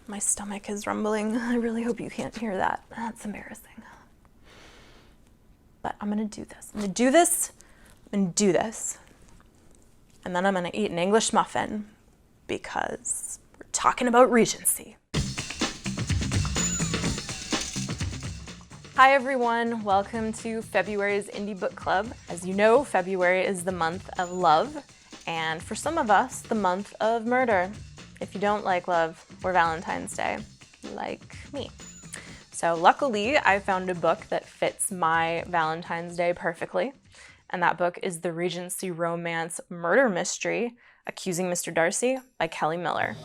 My stomach is rumbling. I really hope you can't hear that. That's embarrassing. But I'm gonna do this. I'm gonna do this, and do this. And then I'm gonna eat an English muffin because we're talking about Regency. Hi everyone, welcome to February's Indie Book Club. As you know, February is the month of love, and for some of us, the month of murder. If you don't like love or Valentine's Day, like me. So luckily, I found a book that fits my Valentine's Day perfectly, and that book is the Regency romance murder mystery, Accusing Mr. Darcy by Kelly Miller.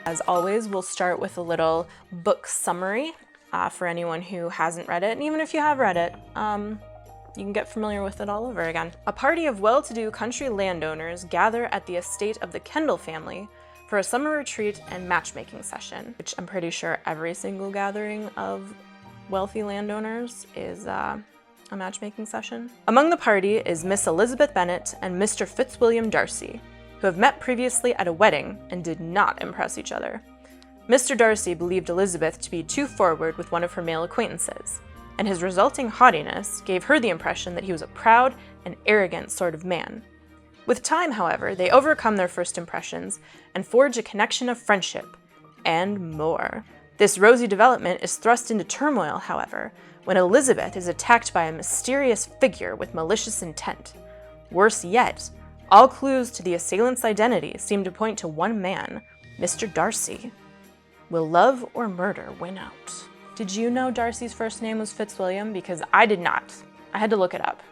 As always, we'll start with a little book summary for anyone who hasn't read it, and even if you have read it, you can get familiar with it all over again. A party of well-to-do country landowners gather at the estate of the Kendall family for a summer retreat and matchmaking session, which I'm pretty sure every single gathering of wealthy landowners is a matchmaking session. Among the party is Miss Elizabeth Bennet and Mr. Fitzwilliam Darcy, who have met previously at a wedding and did not impress each other. Mr. Darcy believed Elizabeth to be too forward with one of her male acquaintances, and his resulting haughtiness gave her the impression that he was a proud and arrogant sort of man. With time, however, they overcome their first impressions and forge a connection of friendship, and more. This rosy development is thrust into turmoil, however, when Elizabeth is attacked by a mysterious figure with malicious intent. Worse yet, all clues to the assailant's identity seem to point to one man, Mr. Darcy. Will love or murder win out? Did you know Darcy's first name was Fitzwilliam? Because I did not. I had to look it up.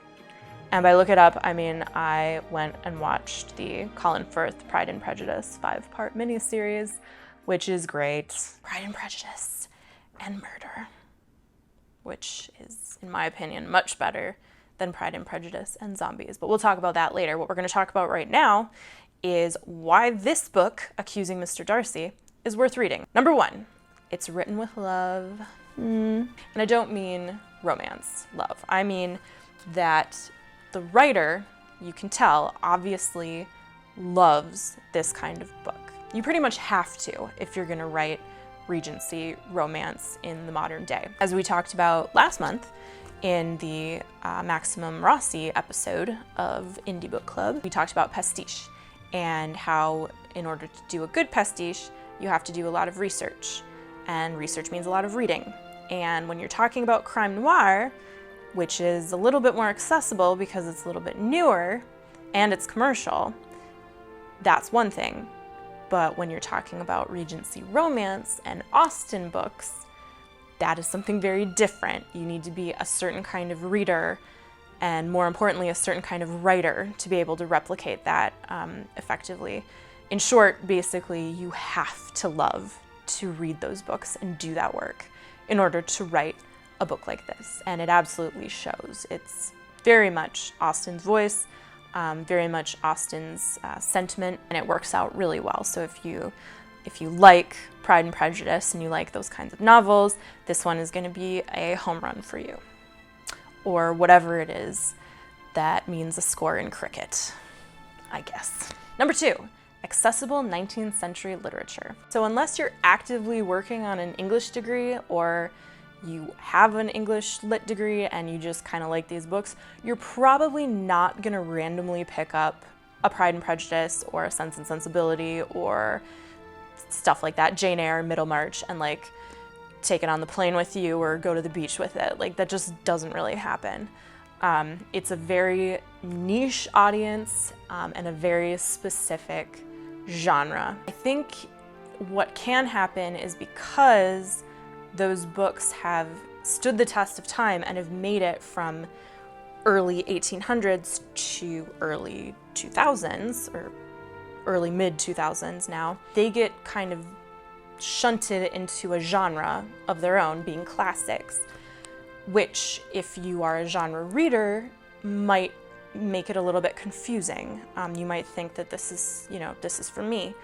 And by look it up, I mean I went and watched the Colin Firth Pride and Prejudice 5-part miniseries, which is great. Pride and Prejudice and murder, which is, in my opinion, much better than Pride and Prejudice and zombies. But we'll talk about that later. What we're going to talk about right now is why this book, Accusing Mr. Darcy, is worth reading. Number one, it's written with love. And I don't mean romance love. I mean that the writer, you can tell, obviously loves this kind of book. You pretty much have to if you're gonna write Regency romance in the modern day. As we talked about last month in the Maximum Rossi episode of Indie Book Club, we talked about pastiche and how in order to do a good pastiche, you have to do a lot of research. And research means a lot of reading. And when you're talking about crime noir, which is a little bit more accessible because it's a little bit newer and it's commercial, that's one thing. But when you're talking about Regency romance and Austen books, that is something very different. You need to be a certain kind of reader and, more importantly, a certain kind of writer to be able to replicate that effectively. In short, basically, you have to love to read those books and do that work in order to write a book like this. And it absolutely shows. It's very much Austen's voice, very much Austen's sentiment, and it works out really well. So if you like Pride and Prejudice and you like those kinds of novels, this one is going to be a home run for you. Or whatever it is that means a score in cricket, I guess. Number two, accessible 19th century literature. So unless you're actively working on an English degree or you have an English lit degree and you just kind of like these books, you're probably not gonna randomly pick up a Pride and Prejudice or a Sense and Sensibility or stuff like that, Jane Eyre, Middlemarch, and like take it on the plane with you or go to the beach with it. Like that just doesn't really happen. It's a very niche audience and a very specific genre. I think what can happen is because those books have stood the test of time and have made it from early 1800s to early 2000s or early mid 2000s now, they get kind of shunted into a genre of their own, being classics, which if you are a genre reader might make it a little bit confusing. You might think that this is for me.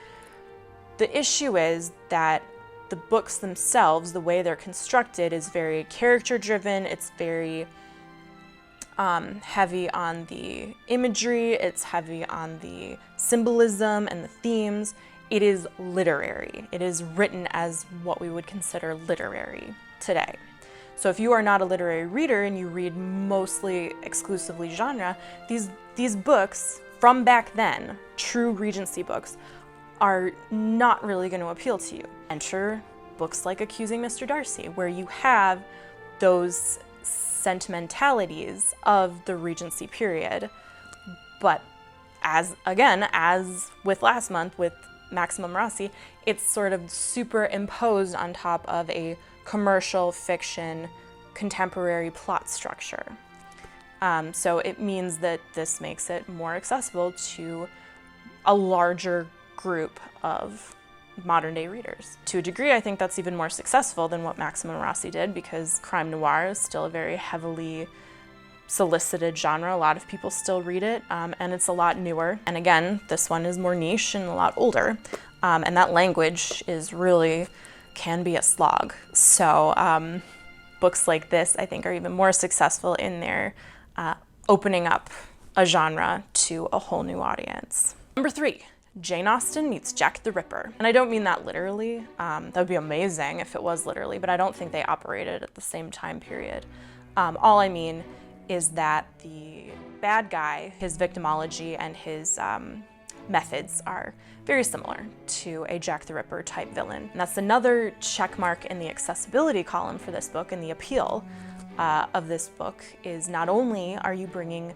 The issue is that the books themselves, the way they're constructed, is very character-driven. It's very heavy on the imagery. It's heavy on the symbolism and the themes. it is literary. It is written as what we would consider literary today. So if you are not a literary reader and you read mostly exclusively genre, these books from back then, true Regency books, are not really going to appeal to you. Enter books like Accusing Mr. Darcy, where you have those sentimentalities of the Regency period, but as with last month with Maximum Rossi, it's sort of superimposed on top of a commercial fiction contemporary plot structure. So it means that this makes it more accessible to a larger group of modern day readers. To a degree, I think that's even more successful than what Maximum Rossi did, because crime noir is still a very heavily solicited genre. A lot of people still read it, and it's a lot newer. And again, this one is more niche and a lot older, and that language is really can be a slog. So books like this, I think, are even more successful in their opening up a genre to a whole new audience. Number 3. Jane Austen meets Jack the Ripper. And I don't mean that literally. That would be amazing if it was literally, but I don't think they operated at the same time period. All I mean is that the bad guy, his victimology and his methods are very similar to a Jack the Ripper type villain. And that's another check mark in the accessibility column for this book, and the appeal of this book is not only are you bringing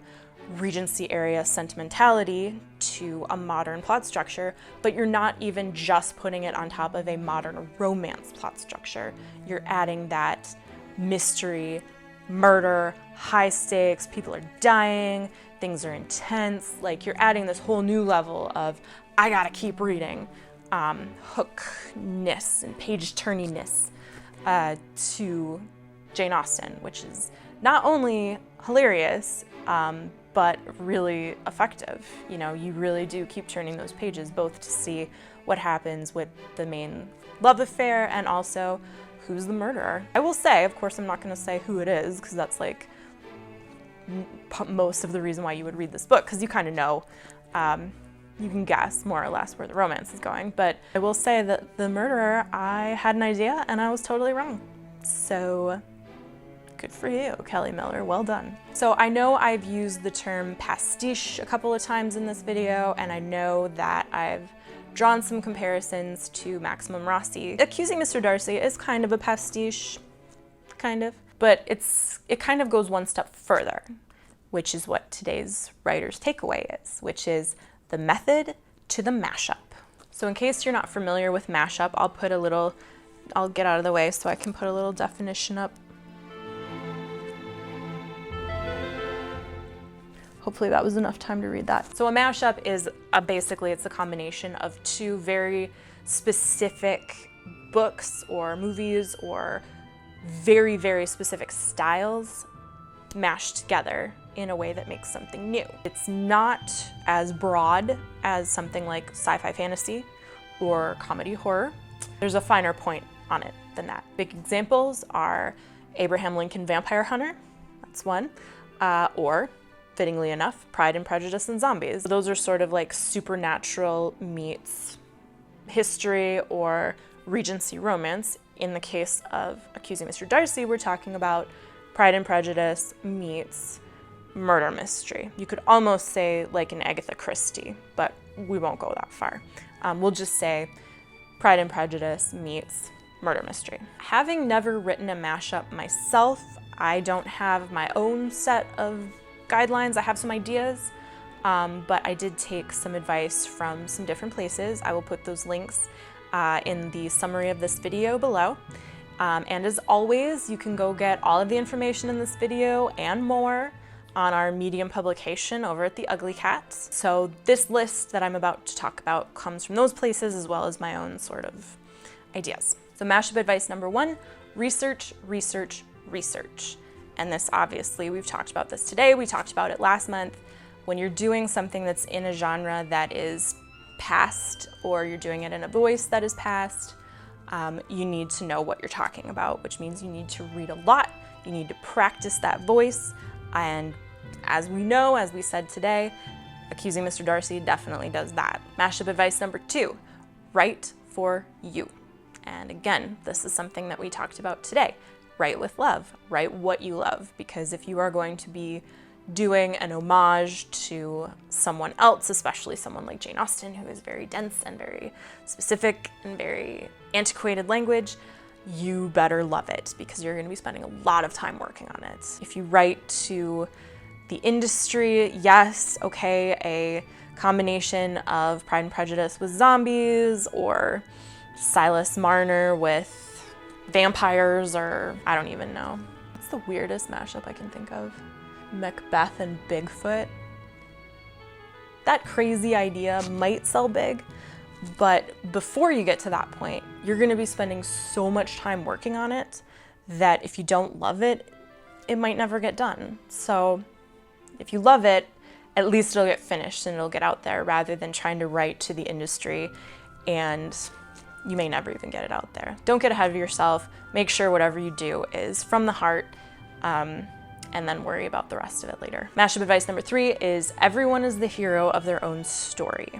Regency area sentimentality to a modern plot structure, but you're not even just putting it on top of a modern romance plot structure. You're adding that mystery, murder, high stakes, people are dying, things are intense. Like, you're adding this whole new level of, I gotta keep reading, hookness and page turniness to Jane Austen, which is not only hilarious, but really effective. You know, you really do keep turning those pages, both to see what happens with the main love affair and also who's the murderer. I will say, of course, I'm not going to say who it is, because that's like most of the reason why you would read this book, because you kind of know, you can guess more or less where the romance is going. But I will say that the murderer, I had an idea and I was totally wrong. So good for you, Kelly Miller, well done. So I know I've used the term pastiche a couple of times in this video, and I know that I've drawn some comparisons to Maximum Rossi. Accusing Mr. Darcy is kind of a pastiche, kind of, but it kind of goes one step further, which is what today's writer's takeaway is, which is the method to the mashup. So in case you're not familiar with mashup, I'll get out of the way so I can put a little definition up. Hopefully that was enough time to read that. So a mashup is basically it's a combination of two very specific books or movies or very, very specific styles mashed together in a way that makes something new. It's not as broad as something like sci-fi fantasy or comedy horror. There's a finer point on it than that. Big examples are Abraham Lincoln Vampire Hunter, that's one, or fittingly enough, Pride and Prejudice and Zombies. Those are sort of like supernatural meets history or Regency romance. In the case of Accusing Mr. Darcy, we're talking about Pride and Prejudice meets murder mystery. You could almost say like an Agatha Christie, but we won't go that far. We'll just say Pride and Prejudice meets murder mystery. Having never written a mashup myself, I don't have my own set of guidelines. I have some ideas, but I did take some advice from some different places. I will put those links in the summary of this video below. And as always, you can go get all of the information in this video and more on our Medium publication over at The Ugly Cats. So this list that I'm about to talk about comes from those places as well as my own sort of ideas. So mashup advice number 1, research, research, research. And this, obviously, we've talked about this today, we talked about it last month. When you're doing something that's in a genre that is past, or you're doing it in a voice that is past, you need to know what you're talking about, which means you need to read a lot, you need to practice that voice, and as we know, as we said today, Accusing Mr. Darcy definitely does that. Mashup advice number 2, write for you. And again, this is something that we talked about today. Write with love, write what you love, because if you are going to be doing an homage to someone else, especially someone like Jane Austen, who is very dense and very specific and very antiquated language, you better love it, because you're going to be spending a lot of time working on it. If you write to the industry, yes, okay, a combination of Pride and Prejudice with zombies, or Silas Marner with vampires, or I don't even know. What's the weirdest mashup I can think of? Macbeth and Bigfoot. That crazy idea might sell big, but before you get to that point, you're going to be spending so much time working on it that if you don't love it, it might never get done. So if you love it, at least it'll get finished and it'll get out there, rather than trying to write to the industry and you may never even get it out there. Don't get ahead of yourself. Make sure whatever you do is from the heart, and then worry about the rest of it later. Mashup advice number 3 is everyone is the hero of their own story.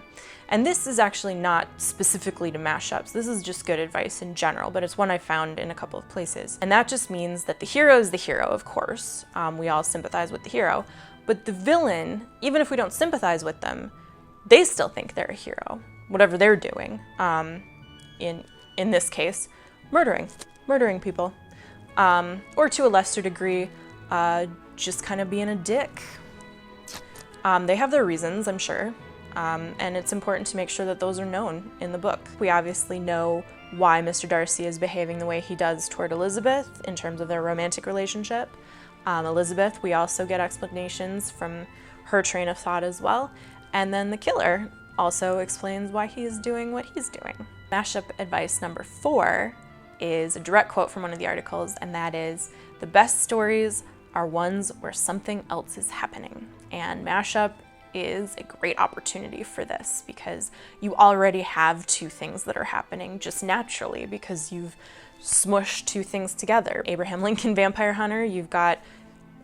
And this is actually not specifically to mashups. This is just good advice in general, but it's one I found in a couple of places. And that just means that the hero is the hero, of course. We all sympathize with the hero, but the villain, even if we don't sympathize with them, they still think they're a hero, whatever they're doing. In this case, murdering people, or to a lesser degree, just kind of being a dick. They have their reasons, I'm sure, and it's important to make sure that those are known in the book. We obviously know why Mr. Darcy is behaving the way he does toward Elizabeth in terms of their romantic relationship. Elizabeth, we also get explanations from her train of thought as well, and then the killer also explains why he's doing what he's doing. Mashup advice number 4 is a direct quote from one of the articles, and that is, the best stories are ones where something else is happening. And mashup is a great opportunity for this, because you already have 2 things that are happening just naturally, because you've smushed 2 things together. Abraham Lincoln, vampire hunter, you've got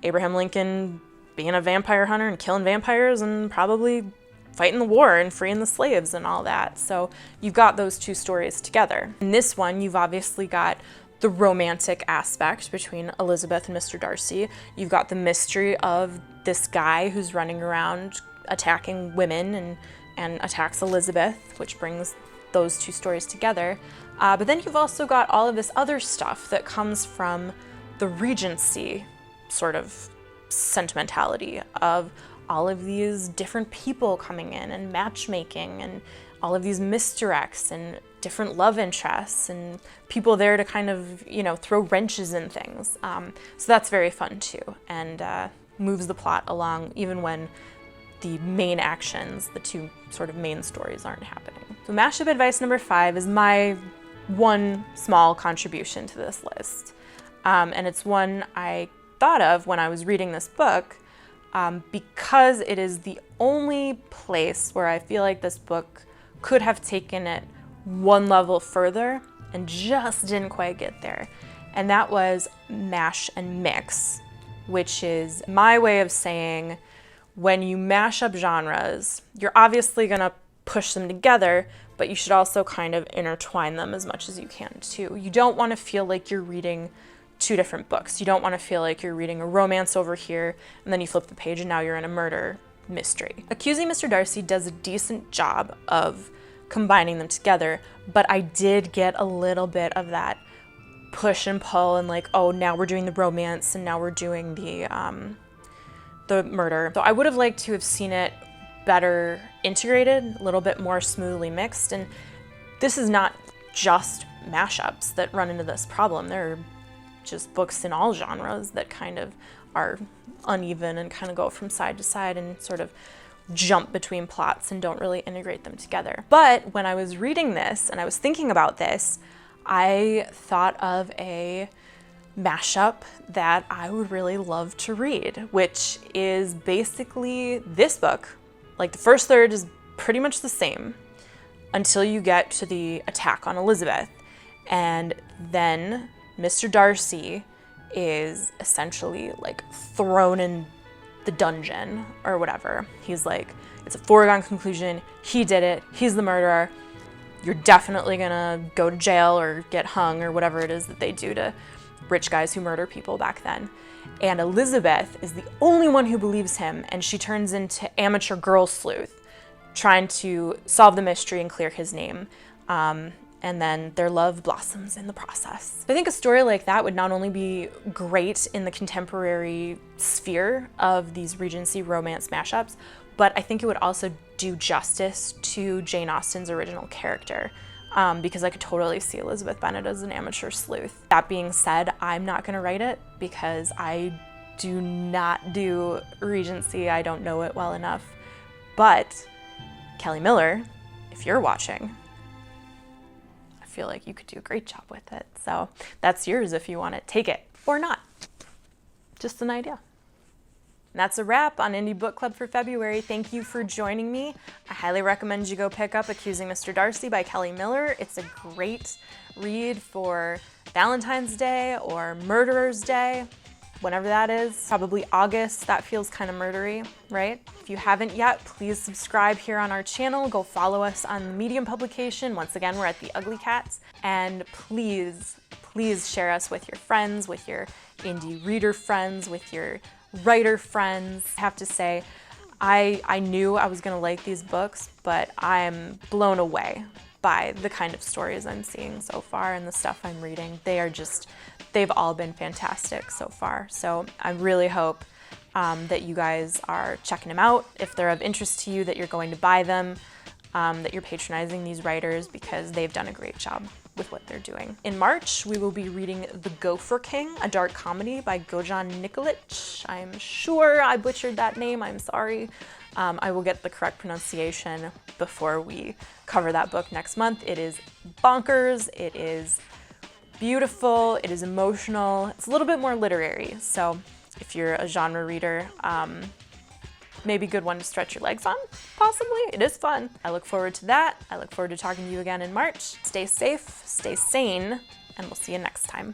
Abraham Lincoln being a vampire hunter and killing vampires and probably fighting the war and freeing the slaves and all that. So you've got those 2 stories together. In this one, you've obviously got the romantic aspect between Elizabeth and Mr. Darcy. You've got the mystery of this guy who's running around attacking women and attacks Elizabeth, which brings those 2 stories together. But then you've also got all of this other stuff that comes from the Regency sort of sentimentality of all of these different people coming in and matchmaking and all of these misdirects and different love interests and people there to kind of, throw wrenches in things. So that's very fun too, and moves the plot along even when the main actions, the 2 sort of main stories, aren't happening. So mashup advice number 5 is my one small contribution to this list. And it's one I thought of when I was reading this book, because it is the only place where I feel like this book could have taken it one level further and just didn't quite get there. And that was mash and mix, which is my way of saying when you mash up genres, you're obviously gonna push them together, but you should also kind of intertwine them as much as you can too. You don't want to feel like you're reading 2 different books. You don't want to feel like you're reading a romance over here and then you flip the page and now you're in a murder mystery. Accusing Mr. Darcy does a decent job of combining them together, but I did get a little bit of that push and pull and like, oh, now we're doing the romance and now we're doing the murder. So I would have liked to have seen it better integrated, a little bit more smoothly mixed. And this is not just mashups that run into this problem. There are just books in all genres that kind of are uneven and kind of go from side to side and sort of jump between plots and don't really integrate them together. But when I was reading this and I was thinking about this, I thought of a mashup that I would really love to read, which is basically this book. Like the first third is pretty much the same until you get to the attack on Elizabeth. And then Mr. Darcy is essentially like thrown in the dungeon or whatever. He's like, it's a foregone conclusion. He did it. He's the murderer. you're definitely gonna go to jail or get hung or whatever it is that they do to rich guys who murder people back then. And Elizabeth is the only one who believes him, and she turns into amateur girl sleuth, trying to solve the mystery and clear his name. And then their love blossoms in the process. I think a story like that would not only be great in the contemporary sphere of these Regency romance mashups, but I think it would also do justice to Jane Austen's original character, because I could totally see Elizabeth Bennet as an amateur sleuth. That being said, I'm not gonna write it because I do not do Regency. I don't know it well enough. But Kelly Miller, if you're watching, I feel like you could do a great job with it. So that's yours if you want it. Take it or not. Just an idea. And that's a wrap on Indie Book Club for February. Thank you for joining me. I highly recommend you go pick up Accusing Mr. Darcy by Kelly Miller. It's a great read for Valentine's Day or Murderer's Day, whenever that is. Probably August. That feels kind of murdery, right? If you haven't yet, please subscribe here on our channel. Go follow us on the Medium publication. Once again, we're at The Ugly Cats. And please, please share us with your friends, with your indie reader friends, with your writer friends. I have to say, I knew I was gonna like these books, but I'm blown away by the kind of stories I'm seeing so far and the stuff I'm reading. They've all been fantastic so far. So I really hope that you guys are checking them out. If they're of interest to you, that you're going to buy them, that you're patronizing these writers because they've done a great job with what they're doing. In March, we will be reading The Gopher King, a dark comedy by Gojan Nikolic. I'm sure I butchered that name, I'm sorry. I will get the correct pronunciation before we cover that book next month. It is bonkers, it is beautiful, it is emotional, it's a little bit more literary, so if you're a genre reader, maybe a good one to stretch your legs on, possibly. It is fun. I look forward to that. I look forward to talking to you again in March. Stay safe, stay sane, and we'll see you next time.